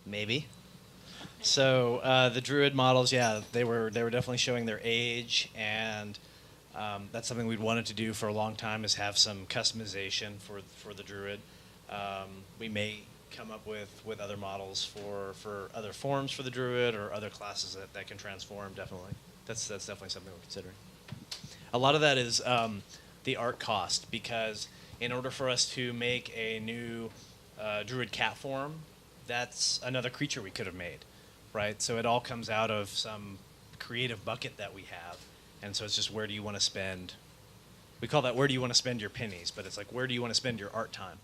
Maybe. So the druid models, yeah, they were definitely showing their age, and that's something we'd wanted to do for a long time, is have some customization for the druid. We may come up with other models for other forms for the druid or other classes that can transform. Definitely, that's definitely something we're considering. A lot of that is the art cost, because in order for us to make a new druid cat form, that's another creature we could have made, right? So it all comes out of some creative bucket that we have, and so it's just, where do you want to spend? We call that, where do you want to spend your pennies, but it's like, where do you want to spend your art time?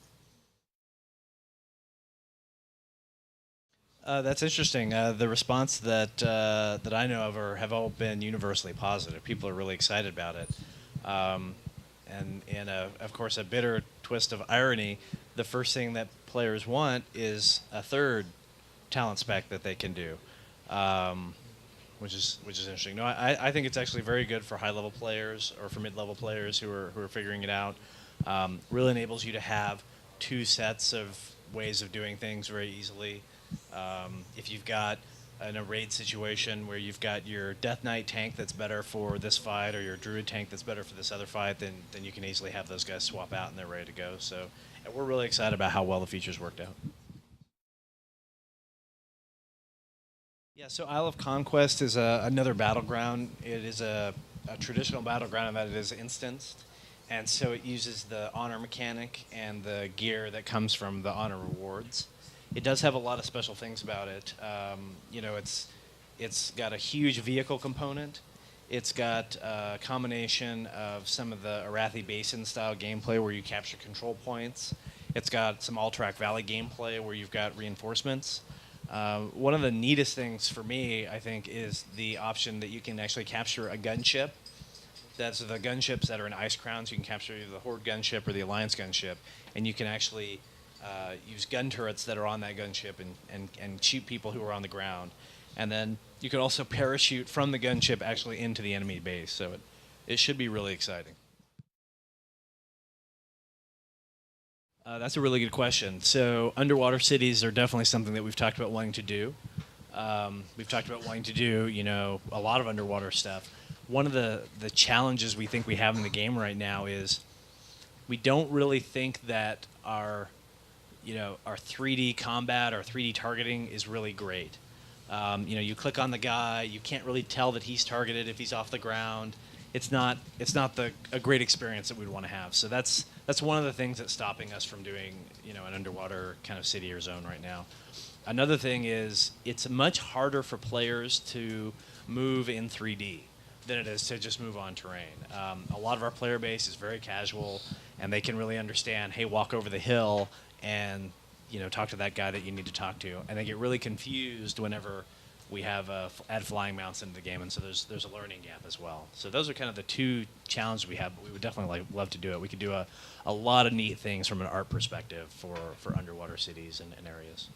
That's interesting. The response that I know of have all been universally positive. People are really excited about it, and of course, a bitter twist of irony. The first thing that players want is a third talent spec that they can do, um, which is interesting. No, I think it's actually very good for high level players or for mid level players who are figuring it out. Really enables you to have two sets of ways of doing things very easily. If you've got in a raid situation where you've got your Death Knight tank that's better for this fight, or your Druid tank that's better for this other fight, then you can easily have those guys swap out and they're ready to go. So and we're really excited about how well the features worked out. Yeah, so Isle of Conquest is another battleground. It is a traditional battleground in that it is instanced, and so it uses the honor mechanic and the gear that comes from the honor rewards. It does have a lot of special things about it. It's got a huge vehicle component. It's got a combination of some of the Arathi Basin style gameplay where you capture control points. It's got some Alterac Valley gameplay where you've got reinforcements. One of the neatest things for me, I think, is the option that you can actually capture a gunship. That's the gunships that are in Ice Crowns. You can capture either the Horde gunship or the Alliance gunship, and you can actually use gun turrets that are on that gunship and shoot people who are on the ground. And then you can also parachute from the gunship actually into the enemy base. So it should be really exciting. That's a really good question. So underwater cities are definitely something that we've talked about wanting to do. We've talked about wanting to do, a lot of underwater stuff. One of the challenges we think we have in the game right now is we don't really think that our 3D combat or 3D targeting is really great. You click on the guy, you can't really tell that he's targeted if he's off the ground. It's not a great experience that we'd want to have. So that's one of the things that's stopping us from doing an underwater kind of city or zone right now. Another thing is it's much harder for players to move in 3D than it is to just move on terrain. A lot of our player base is very casual, and they can really understand, hey, walk over the hill and talk to that guy that you need to talk to, and they get really confused whenever we have add flying mounts into the game, and so there's a learning gap as well. So those are kind of the two challenges we have, but we would definitely love to do it. We could do a lot of neat things from an art perspective for underwater cities and areas.